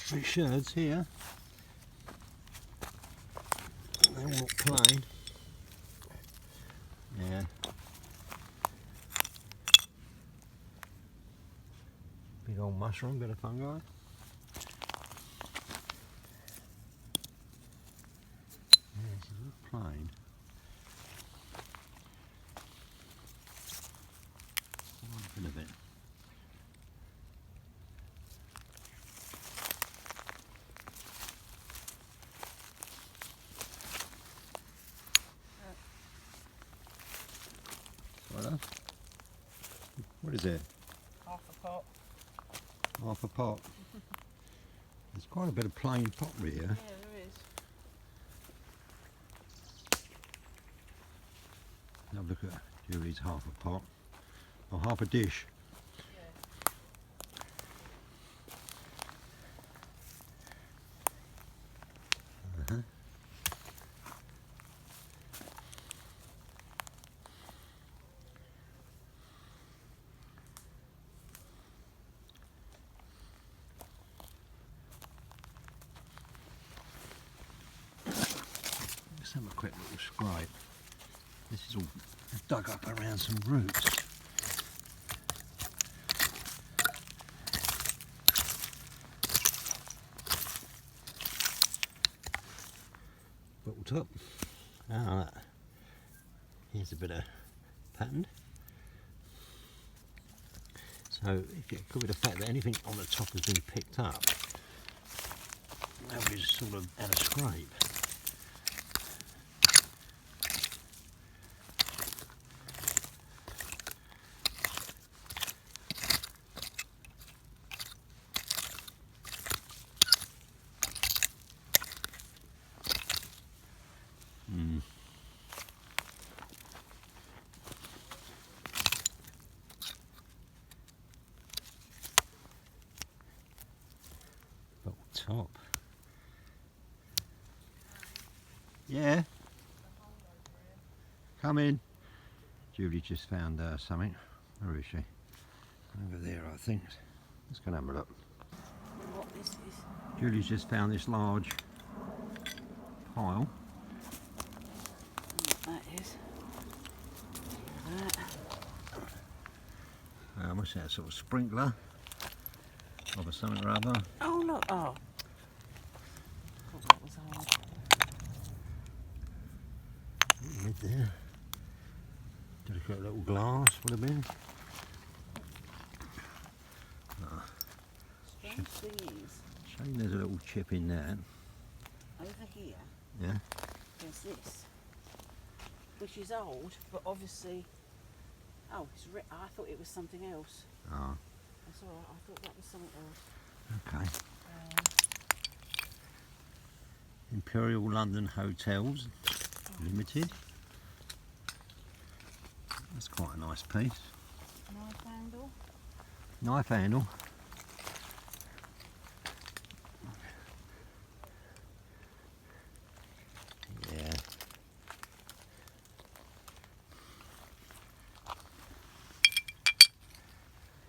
pottery sherds here. They all look plain. Yeah. Big old mushroom, bit of fungi. Yeah, this is all plain. Quite a bit of it. What is it? Half a pot. Half a pot. There's quite a bit of plain pottery here. Yeah, there is. Now look at Julie's half a pot. Or half a dish. Yeah. Let's have a quick little scrape. This is all dug up around some roots. Bottle top. Ah, here's a bit of pattern. So it could be the fact that anything on the top has been picked up. Nobody's sort of had a scrape. Bottle top. Yeah. Come in. Julie just found something. Where is she? Over there, I think. Let's go and have a look. What this is? Julie's just found this large pile. What that is. That. What's that, sort of sprinkler of a something or other? Oh look! Oh. Thought that was hard. Right there. Delicate little glass would have been. Strange thing is, Shame there's a little chip in there. over here, Yeah. there's this, which is old, but obviously, oh, I thought it was something else. Oh, That's alright, I thought that was something else. okay. Imperial London Hotels Limited. That's quite a nice piece. Knife handle. Knife handle. Yeah.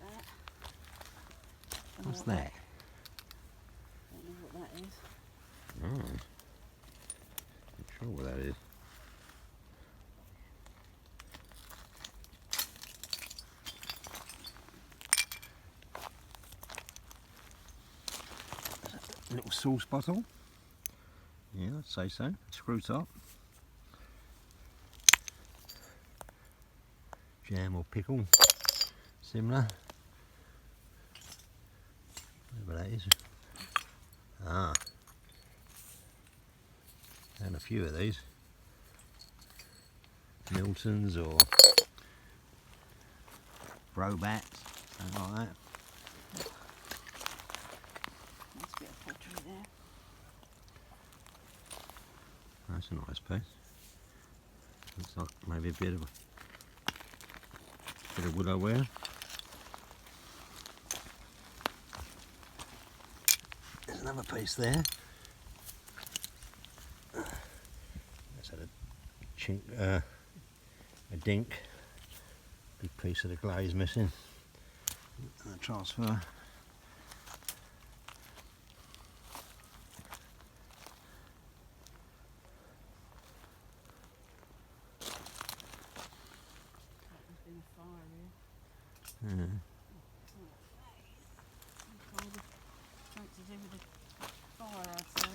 That. What's that? Don't know what that is. Oh. Not sure what that is. Little sauce bottle. Yeah, I'd say so. Screw top. Jam or pickle. Similar. Whatever that is. Ah. And a few of these. Milton's or Brobats, something like that. Nice bit of pottery there. That's a nice piece. Looks like maybe a bit of woodware. There's another piece there. That's had a chink, a dink. Big piece of the glaze missing. And a transfer. fire here. Yeah. Kind of something to do with the fire, I'd say.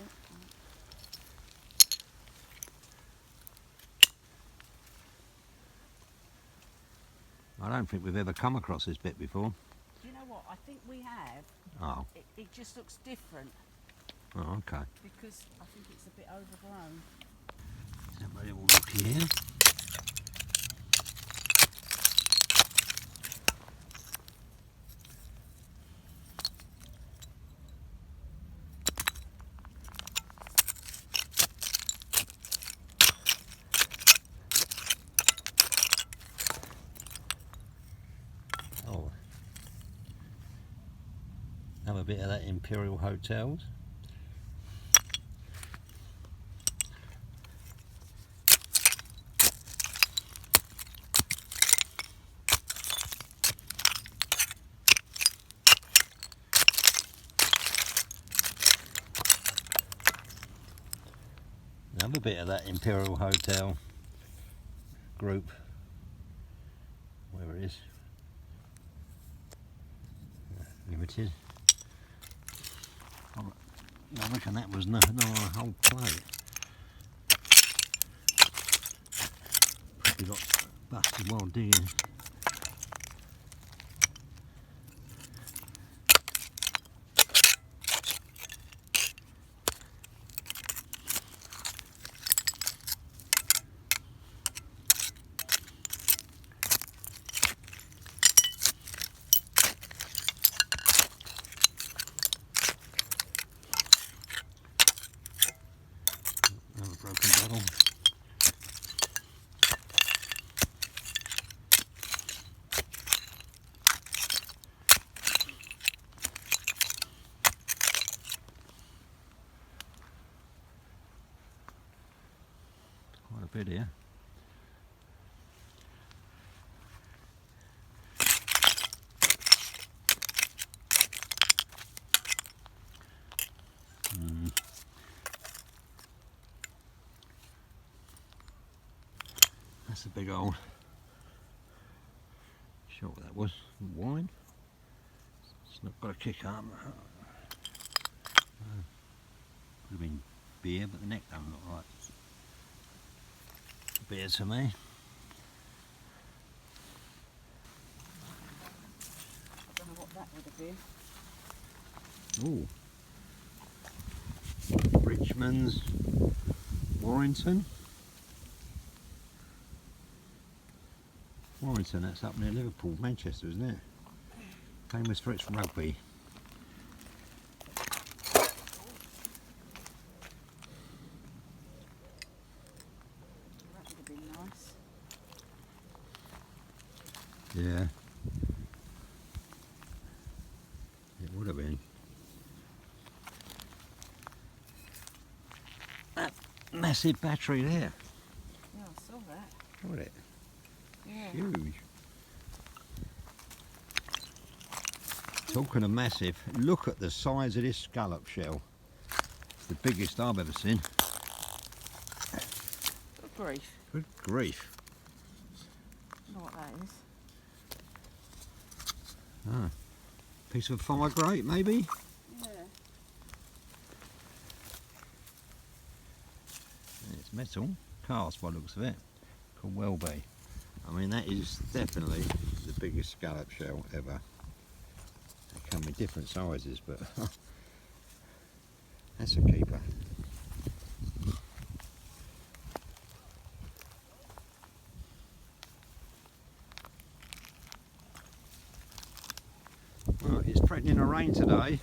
I don't think we've ever come across this bit before. Do you know what? I think we have. Oh. It just looks different Oh, okay. because I think it's a bit overgrown. Let's have a little look here. Oh, have a bit of that Imperial Hotels. Another bit of that Imperial Hotel group, where it is, limited. Oh, I reckon that was no a whole plate. Probably got busted while digging. Another broken bottle. Quite a bit here. That's a big old, sure what that was, wine. It's not got a kick up. Could have been beer, but the neck don't look like beer to me. I don't know what that would have been. Ooh. Richmond's Warrington. Warrington, that's up near Liverpool, Manchester, isn't it? Famous for its rugby. That would have been nice. Yeah. It would have been. That massive battery there. Yeah, I saw that. Look at it. Yeah. Huge. Talking of massive, look at the size of this scallop shell. It's the biggest I've ever seen. Good grief. Good grief. I know what that is. Ah, piece of fire grate maybe? Yeah. It's metal, cast by the looks of it. Could well be. I mean, that is definitely the biggest scallop shell ever. They come in different sizes, but that's a keeper. Well, it's threatening a rain today,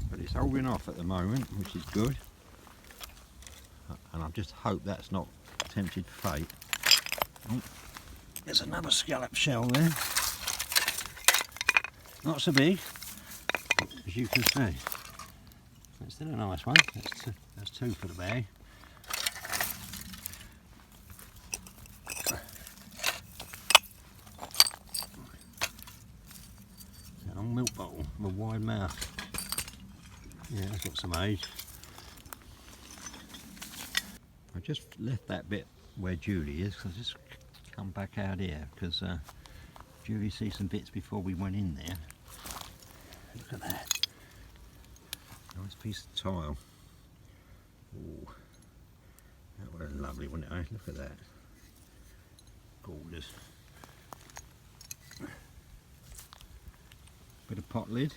but it's holding off at the moment, which is good. And I just hope that's not tempted fate. Oh, there's another scallop shell there. Not so big, as you can see. It's still a nice one. That's two for the bag. A long milk bottle with a wide mouth. Yeah, that's got some age. I just left that bit where Julie is, because I just come back out here because Julie see some bits before we went in there. Look at that. Nice piece of tile. Ooh. That would have been lovely, wouldn't it? Eh? Look at that. Gorgeous. Bit of pot lid.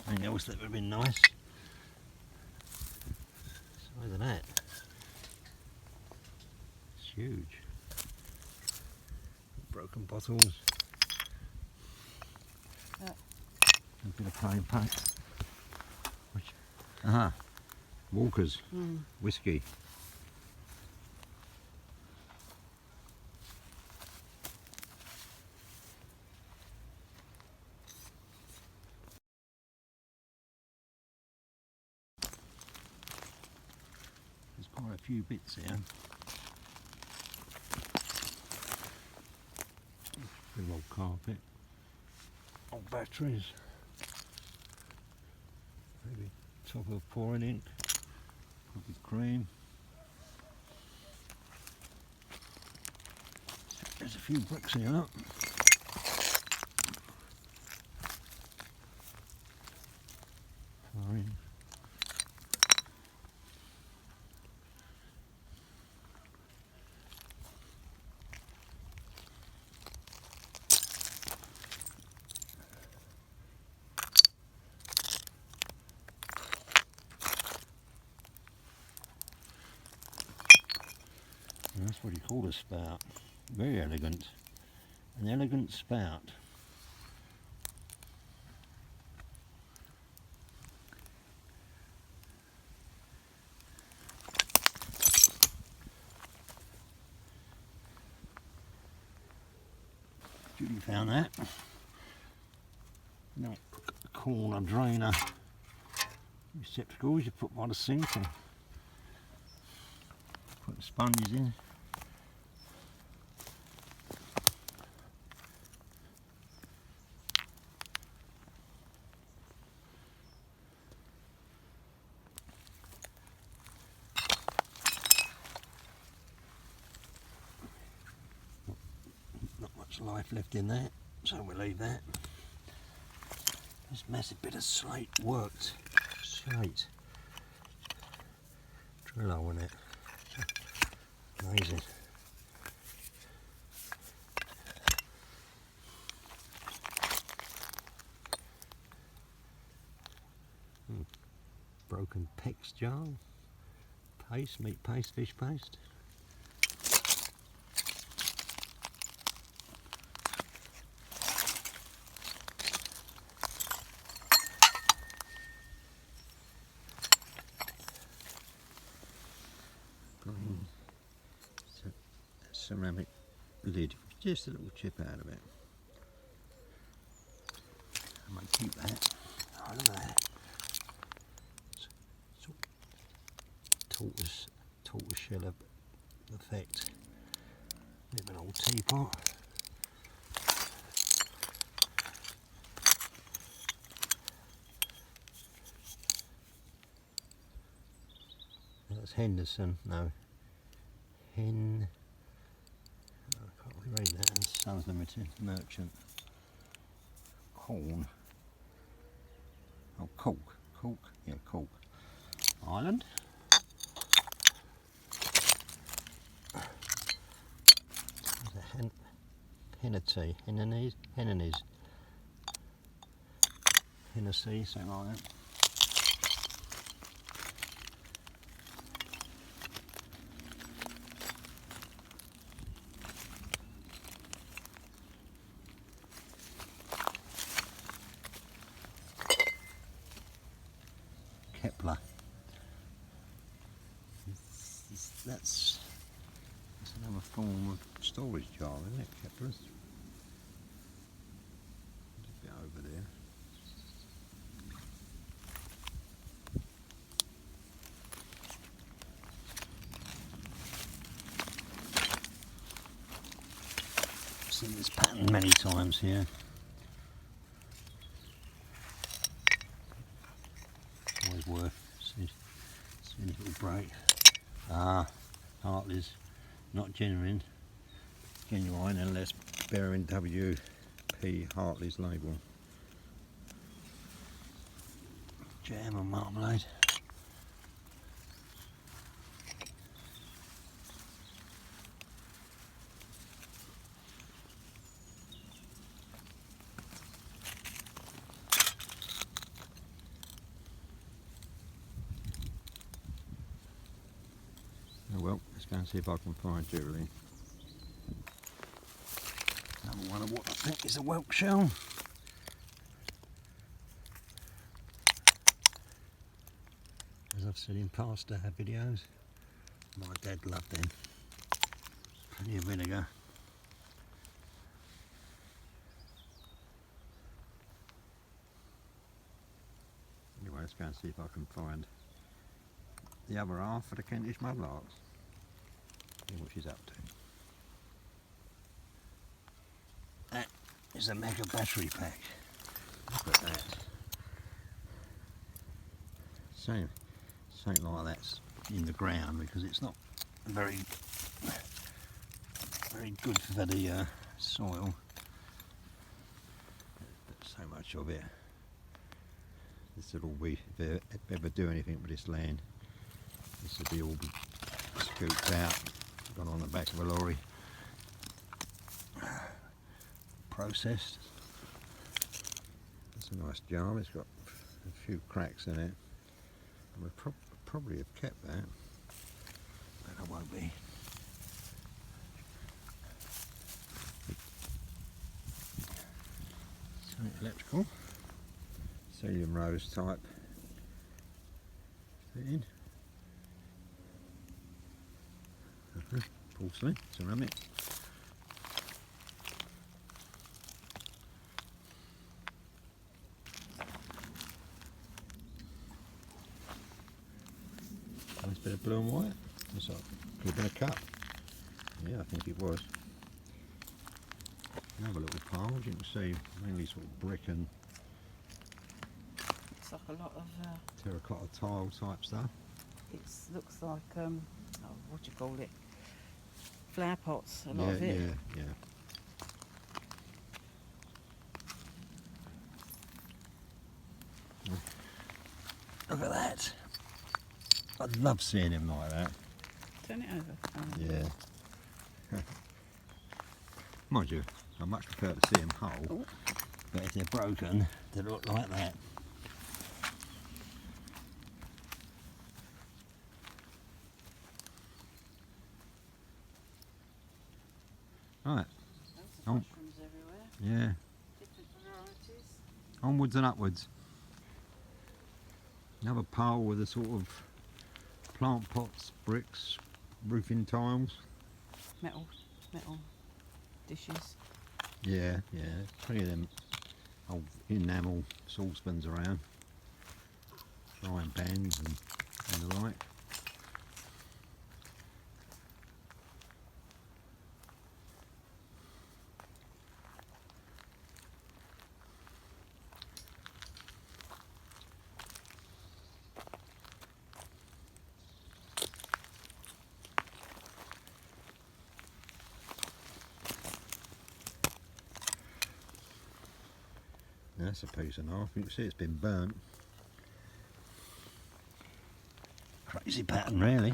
Something else that would have been nice. Size of that. It's huge. Broken bottles. A bit of plain paint. Aha, Walker's whiskey. There's quite a few bits here. Bit of old carpet, old batteries. Maybe top of pouring ink, probably cream. There's a few bricks here. Look. Fine. And that's what you call a spout. Very elegant. An elegant spout. Judy found that. No corner drainer receptacles you put by the sink and put the sponges in. Not much life left in that, so we'll leave that. This massive bit of slate worked. Slate. Drill hole in it. Amazing. Broken PEX jar. Paste, meat paste, fish paste. Ceramic lid, just a little chip out of it. I might keep that. Oh, look at that. Tortoise shell effect. Bit of an old teapot. That's Henderson, no. I can't really read that. That's Sons Limited, Merchant. Corn. Oh, Cork. Cork? Yeah, Cork. Ireland. There's a Hennessy. Hennessy, something like that. Kepler. That's another form of storage jar, isn't it, Kepler's? A bit over there. I've seen this pattern many times here. Always worth see a little break. Ah, Hartley's not genuine unless bearing W.P. Hartley's label. Jam and marmalade. Oh well, let's go and see if I can find jewellery. Another one of what I think is a whelk shell. As I've said in past videos, my dad loved them. Plenty of vinegar. Anyway, let's go and see if I can find the other half of the Kentish Mudlarks. See what she's up to. That is a mega battery pack. Look at that. Something like that's in the ground because it's not very good for the soil. There's so much of it. This will all be, if they ever do anything with this land, this will be all scooped out, gone on the back of a lorry, processed. It's a nice jar, it's got a few cracks in it. I would probably have kept that, but I won't be. Something electrical, Celium rose type fitting. Porcelain, ceramic. Nice bit of blue and white. Looks like could have been a cup. Yeah, I think it was. Another little pile, as you can see, mainly sort of brick and It's like a lot of. terracotta tile type stuff. It looks like oh, what do you call it? Flower pots. A lot of it. Yeah. Look at that. I love seeing him like that. Turn it over. Yeah. Mind you, I much prefer to see them whole, Oh. but if they're broken, they look like that. Right, Loads of Oh. mushrooms everywhere. yeah, Different varieties. onwards and upwards. Another pile with a sort of plant pots, bricks, roofing tiles. Metal dishes. Yeah, plenty of them old enamel saucepans around, frying pans and the like. That's a piece and a half. You can see it's been burnt. Crazy pattern, really.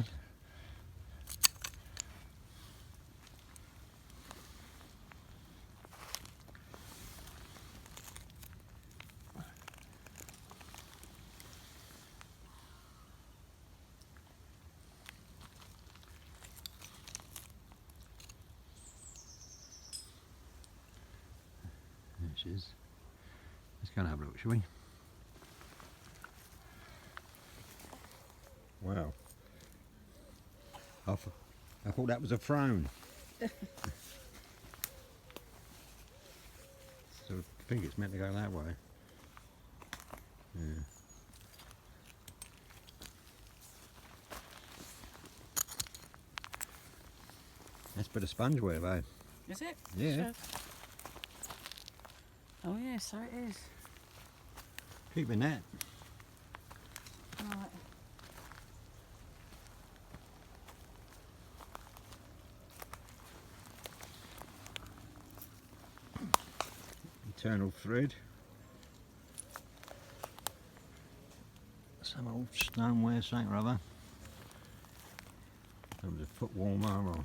There she is. Let's go and have a look, shall we? Wow. I thought that was a throne. So I think it's meant to go that way. Yeah. That's a bit of spongeware though. Is it? Yeah. Sure. Oh yeah, so it is. Keeping that. Right. eternal thread. Some old stoneware, something or other. Comes a foot warmer or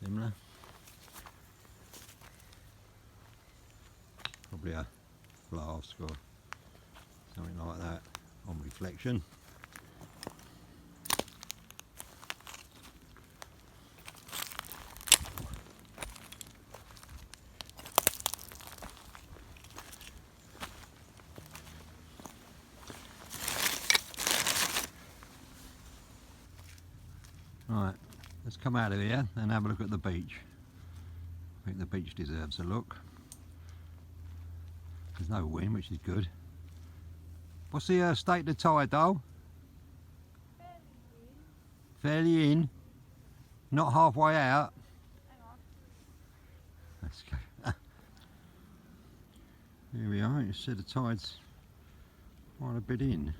similar. Probably a flask or something like that on reflection. Right, let's come out of here and have a look at the beach. I think the beach deserves a look. There's no wind, which is good. What's the state of the tide, though? Fairly in. Not halfway out. Hang on. Let's go. Here we are. You said the tide's quite a bit in.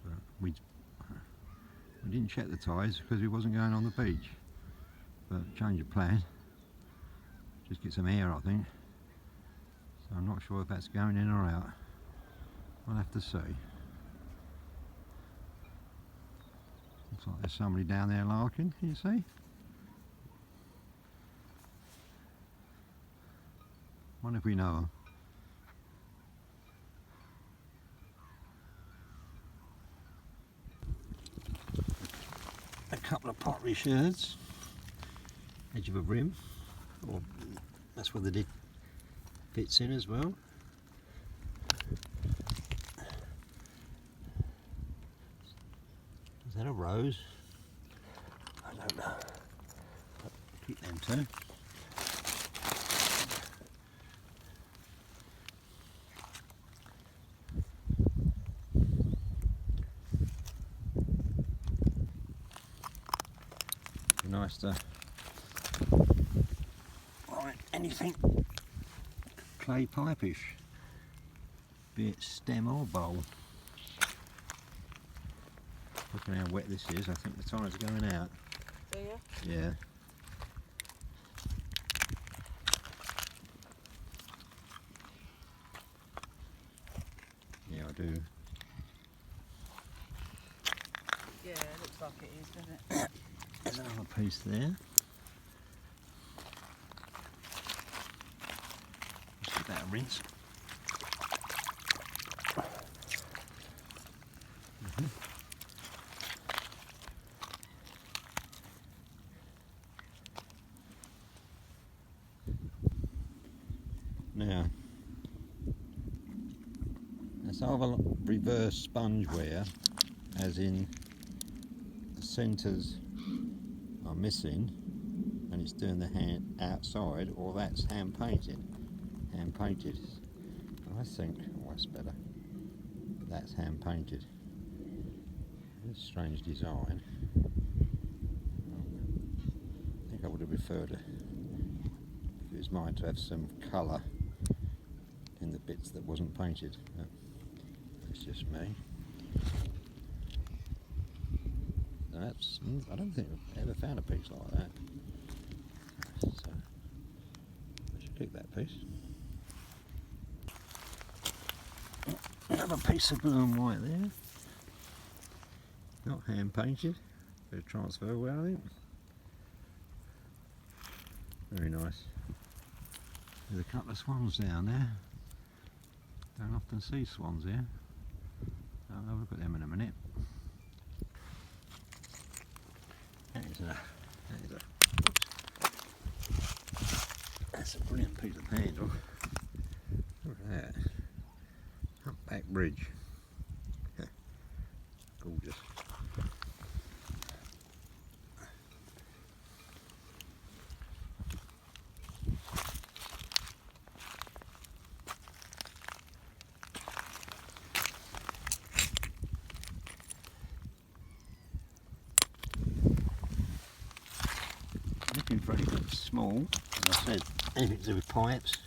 But we didn't check the tides because we wasn't going on the beach. But change of plan. Just get some air, I think. So I'm not sure if that's going in or out. I'll have to see. Looks like there's somebody down there larking, can you see? Wonder if we know them. A couple of pottery sherds, edge of a rim, or that's where the lid fits in as well. Is that a rose? I don't know. But keep them two. Be nice to find anything clay pipish, be it stem or bowl. Looking how wet this is, I think the tides are going out. Do you? Yeah. Yeah, I do. Yeah, it looks like it is, doesn't it? There's another piece there. Just give that a rinse. Now, it's either reverse sponge wear, as in the centres are missing and it's doing the hand outside, or that's hand painted. Hand painted. I think, oh, that's better. That's hand painted. It's a strange design. I think I would have preferred it, if it was mine, to have some colour in the bits that wasn't painted. But it's just me. That's, I don't think I've ever found a piece like that. So I should keep that piece. Another piece of blue and white there. Not hand painted, bit of transfer wear, I think. Very nice. There's a couple of swans down there. Don't often see swans here. I'll have a look at them in a minute. That's a brilliant piece of handle. Look at that. Humpback bridge. Gorgeous. Looking for anything small, as I said, anything to do with pipes.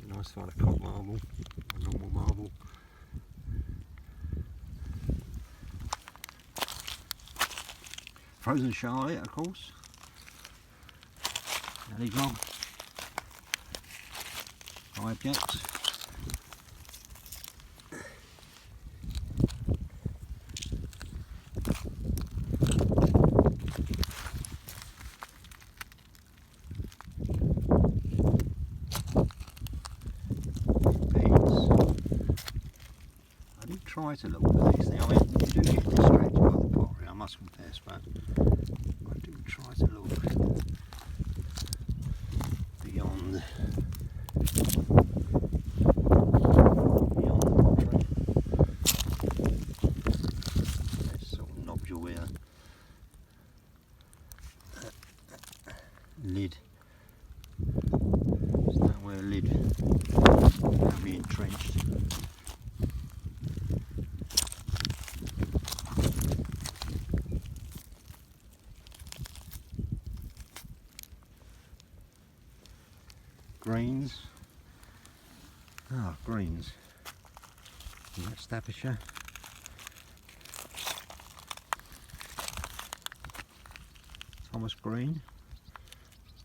Nice to find a cod marble, a normal marble. Frozen Charlotte, of course. Alley Glob. objects. I do try to look for these things. I mean, you do get distracted by the pottery, I must confess, but I do try to look beyond the pottery. This sort of nodule here. Lid. Is that where a lid can be entrenched? Greens. Ah, greens. Is that Staffordshire? Thomas Green.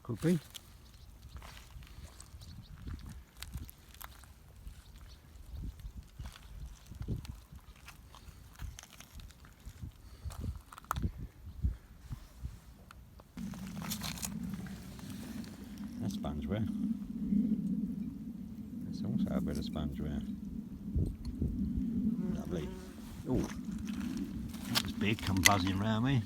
Could be. That's spongeware. That's also a bit of spongeware. Lovely. Oh, that was big, come buzzing round me.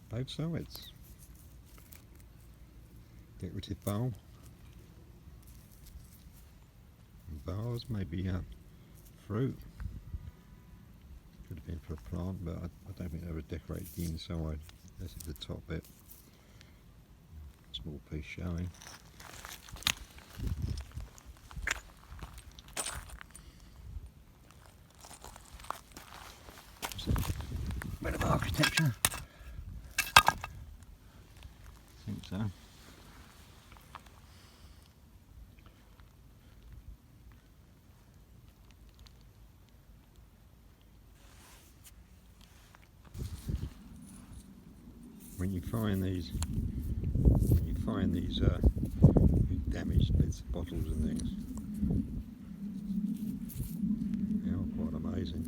Both sides. Decorative bowl. Vase, maybe fruit. Could have been for a plant, but I don't think they would decorate the inside. This is the top bit. Small piece showing. Bit of architecture. I think so. When you find these big damaged bits of bottles and things, they are quite amazing.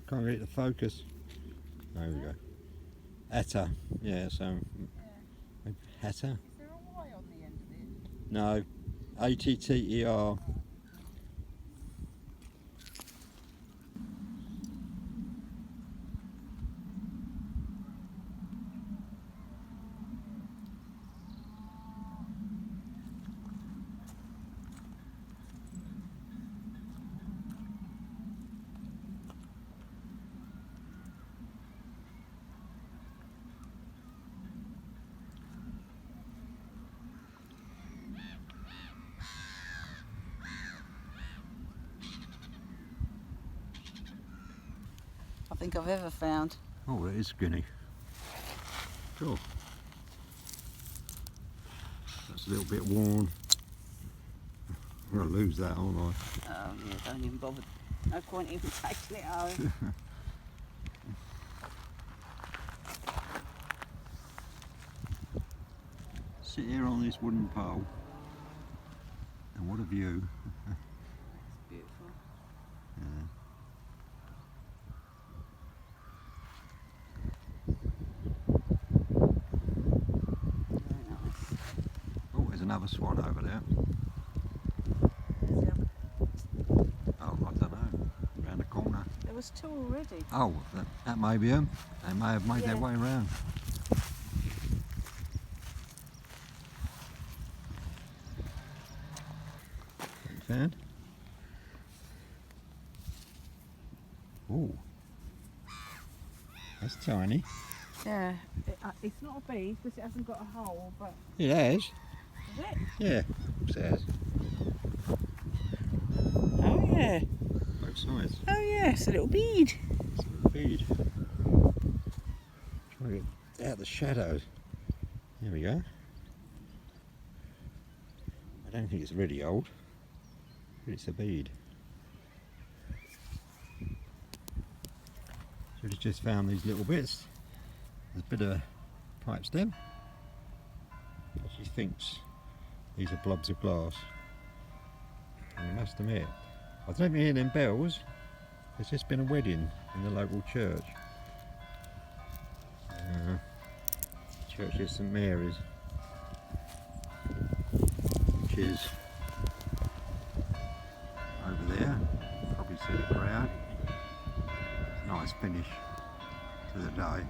Can't get it to focus. There we go. Etta, yeah, so Hatter. Is there a Y on the end of it? No, A-T-T-E-R. I think I've ever found. Oh, it is skinny. Cool. That's a little bit worn. I'm going to lose that, aren't I? Oh yeah, don't even bother. No point even taking it home. Sit here on this wooden pole, and what a view. It's beautiful. Yeah. Very nice. another swan over there. Oh, I don't know. Round the corner. There was two already. Oh, that may be them. They may have made their Yeah. way round. Found? Ooh. That's tiny. Yeah, it's not a bead because it hasn't got a hole, but It has. is it? Yeah, of course it has. Oh yeah. Both sides. Oh yeah, it's a little bead. It's a little bead. Try to get out the shadows. There we go. I don't think it's really old, but it's a bead. So we've just found these little bits. There's a bit of a pipe stem. She thinks these are blobs of glass. And I must admit, I don't hear them bells. There's just been a wedding in the local church. Church of St Mary's, which is over there. Probably see the crowd. It's a nice finish to the day.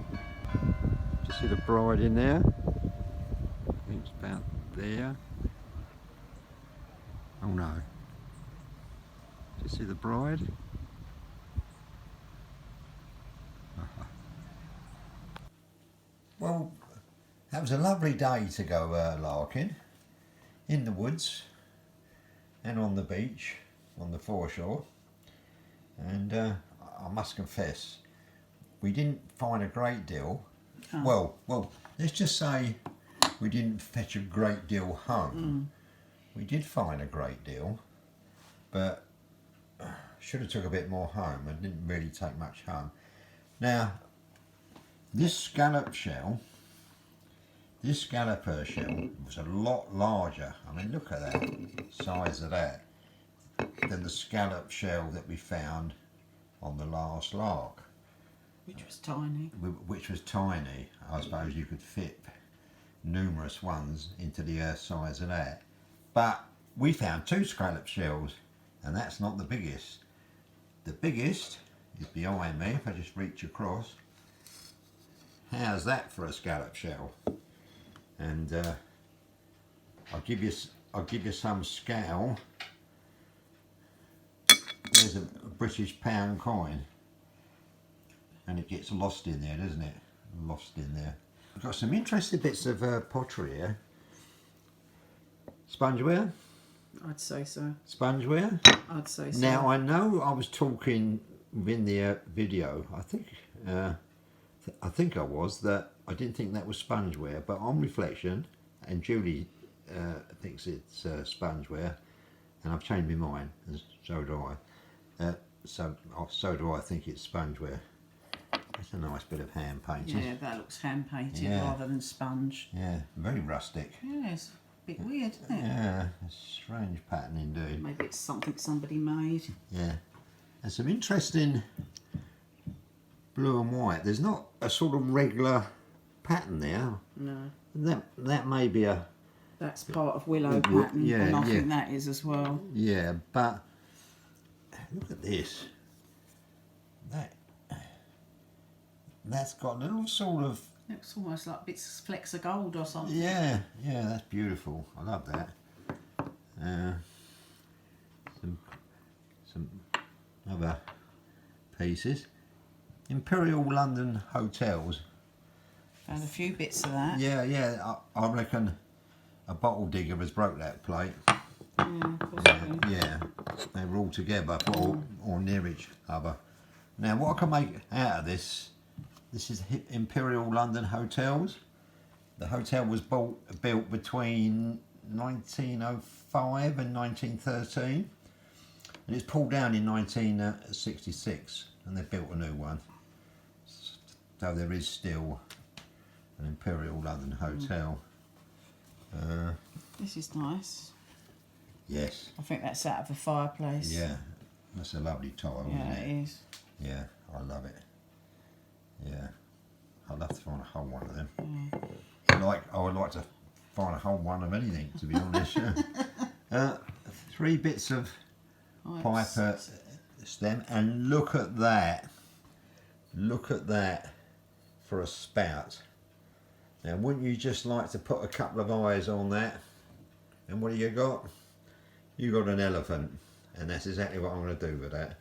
Do you see the bride in there? I think it's about there. Oh no. Do you see the bride? Well, that was a lovely day to go larking in the woods and on the beach, on the foreshore. And I must confess, we didn't find a great deal. Oh. Well, let's just say we didn't fetch a great deal home. We did find a great deal, but should have took a bit more home and didn't really take much home. Now, this scallop shell, this scalloper shell was a lot larger. I mean, look at that size of that than the scallop shell that we found on the last lark. Which was tiny. Which was tiny. I suppose you could fit numerous ones into the earth size of that. But we found two scallop shells, and that's not the biggest. The biggest is behind me, if I just reach across. How's that for a scallop shell? And I'll give you some scale. There's a British pound coin, and it gets lost in there, doesn't it? Lost in there. I've got some interesting bits of pottery here. Spongeware? I'd say so. Spongeware? I'd say so. Now I know I was talking within the video, I think I was, that I didn't think that was spongeware, but on reflection, and Julie thinks it's spongeware, and I've changed my mind, and so do I. So do I think it's spongeware. That's a nice bit of hand painting. Yeah, that looks hand painted rather than sponge. Yeah, very rustic. Yeah, it's a bit weird, isn't it? Yeah, a strange pattern indeed. Maybe it's something somebody made. Yeah, and some interesting blue and white. There's not a sort of regular pattern there. No. That may be a... That's part of willow pattern, yeah, and I yeah. think that is as well. Yeah, but look at this. That's got a little sort of... Looks almost like bits flecks of gold or something. Yeah, that's beautiful. I love that. Some other pieces. Imperial London Hotels. Found a few bits of that. Yeah. I reckon a bottle digger has broke that plate. Yeah, possibly. Yeah, they were all together or near each other. Now, what I can make out of this is Imperial London Hotels. The hotel was built between 1905 and 1913, and it's pulled down in 1966, and they built a new one. So there is still an Imperial London Hotel. This is nice. Yes. I think that's out of a fireplace. Yeah, that's a lovely tile, Yeah, isn't it? it is. Yeah, I love it. Yeah, I'd love to find a whole one of them. I would like to find a whole one of anything, to be honest. 3 bits of pipe stem, and look at that. Look at that for a spout. Now, wouldn't you just like to put a couple of eyes on that? And what do you got? You got an elephant, and that's exactly what I'm going to do with that.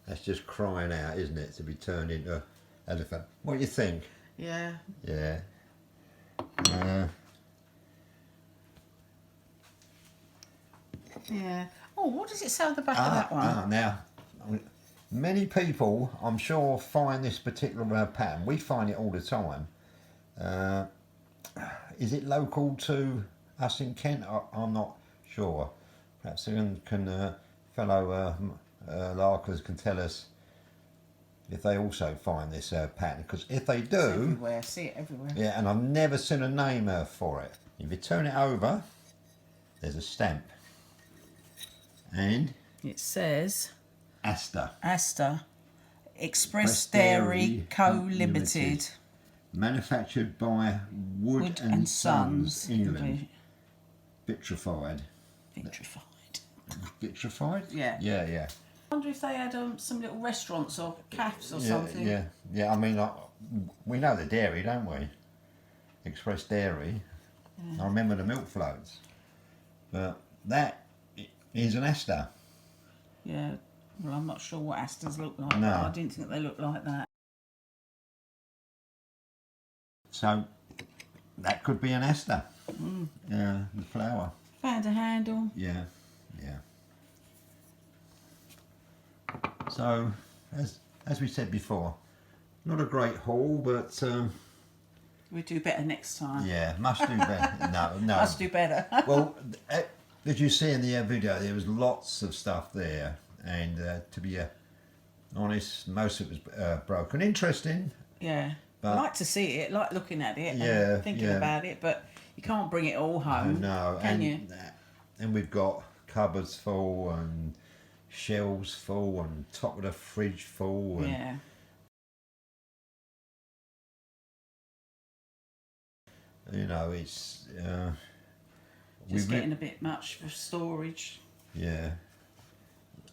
That's just crying out, isn't it, to be turned into an elephant? What do you think? Yeah. Yeah. Yeah. Oh, what does it say on the back of that one? Now, many people, I'm sure, find this particular pattern. We find it all the time. Is it local to us in Kent? I'm not sure. Perhaps fellow larkers can tell us if they also find this pattern. Because if they do, It's everywhere. I see it everywhere. yeah, and I've never seen a name for it. If you turn it over, there's a stamp, and It says Asta Express Dairy Co Limited. Manufactured by Wood and Sons, England. Vitrified. Vitrified? Yeah. Yeah. I wonder if they had some little restaurants or cafes or something. Yeah. I mean, like, we know the dairy, don't we? Express Dairy. Yeah. I remember the milk floats. But that is an Asta. Yeah. Well, I'm not sure what Astas look like. No. But I didn't think they looked like that. So that could be an Asta. Yeah, the flower. Found a handle. Yeah. So, as we said before, not a great haul, but We'll do better next time. yeah, must do better. No. Must do better. Well, as you see in the video, there was lots of stuff there, and to be honest, most of it was broken. Interesting. Yeah. But I like to see it, like looking at it, Yeah, and thinking yeah. about it, but you can't bring it all home. No, can and you? And we've got cupboards full and shelves full and top of the fridge full. And Yeah. you know, it's Just getting a bit much for storage. Yeah.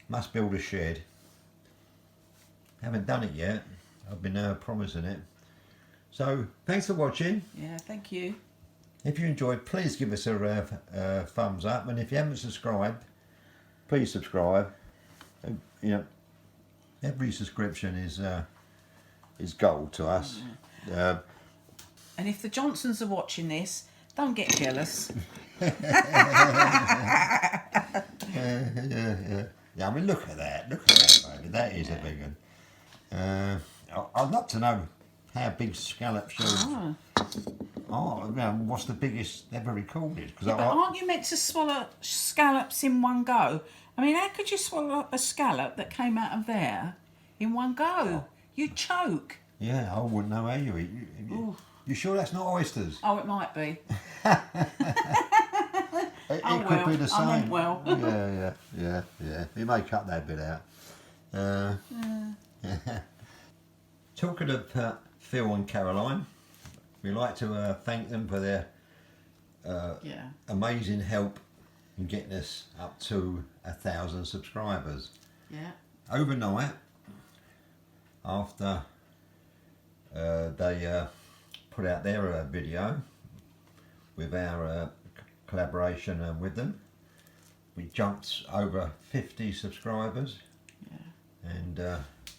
Must build a shed. Haven't done it yet. I've been promising it. So, thanks for watching. Yeah, thank you. If you enjoyed, please give us a thumbs up. And if you haven't subscribed, please subscribe. You know, every subscription is gold to us. And if the Johnsons are watching this, don't get jealous. Yeah, I mean, look at that, baby. That is a big one. I'd love to know how big scallop shells. What's the biggest ever recorded? But aren't you meant to swallow scallops in one go? I mean, how could you swallow a scallop that came out of there in one go? You'd choke. Yeah, I wouldn't know how you eat. You sure that's not oysters? Oh, it might be. It could be the same. I meant well. Yeah. We may cut that bit out. Talking of Phil and Caroline, we'd like to thank them for their amazing help in getting us up to 1,000 subscribers. Yeah. Overnight, after they put out their video with our collaboration with them, we jumped over 50 subscribers. Yeah. And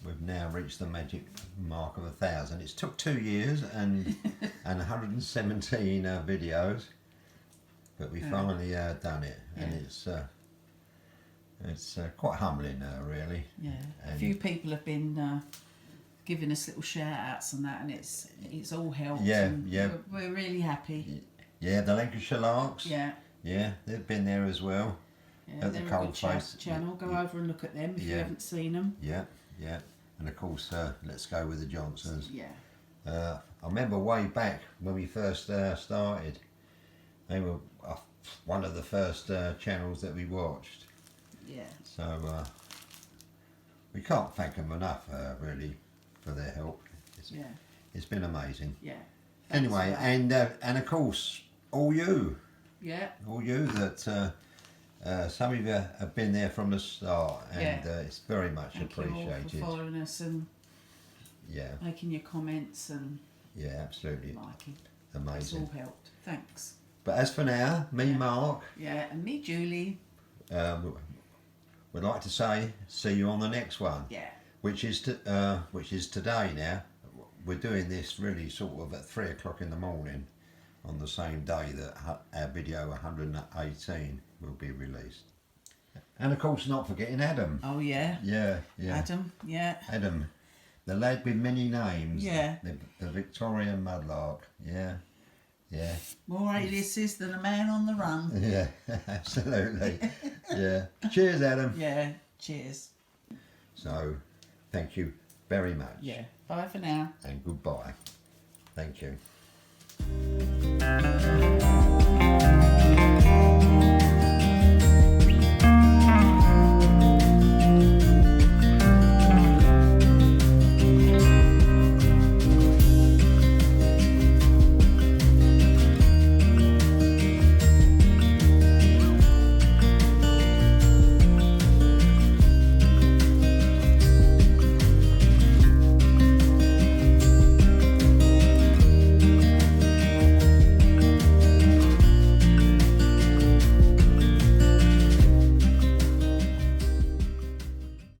we've now reached the magic mark of 1,000. It's took 2 years and 117 videos, but we finally done it, and it's quite humbling, really. Yeah, and a few people have been giving us little shout outs and that, and it's all helped. Yeah. We're really happy. Yeah, the Lancashire Larks. Yeah, they've been there as well. Yeah, at the Cold Face channel. Go over and look at them if you haven't seen them. Yeah, and of course, Let's Go with the Johnsons. Yeah. I remember way back when we first started, they were one of the first channels that we watched. Yeah. So we can't thank them enough, really, for their help. It's been amazing. Yeah. Anyway, and of course, all you. Yeah. All you that some of you have been there from the start, and Yeah. it's very much Thank you all appreciated. for following us and Yeah, making your comments and yeah, absolutely. liking. It's Amazing. all helped. Thanks. But as for now, me, Yeah. Mark, Yeah, and me, Julie. would like to say see you on the next one. Yeah. Which is today now. We're doing this really sort of at 3 o'clock in the morning on the same day that our video 118 will be released. And of course, not forgetting Adam. Oh yeah. Yeah, yeah. Adam. Yeah. Adam, the lad with many names. Yeah. The Victorian Mudlark. Yeah, yeah. More aliases than a man on the run. Yeah, absolutely. Yeah. Cheers, Adam. Yeah. Cheers. So, thank you very much. Yeah. Bye for now. And goodbye. Thank you.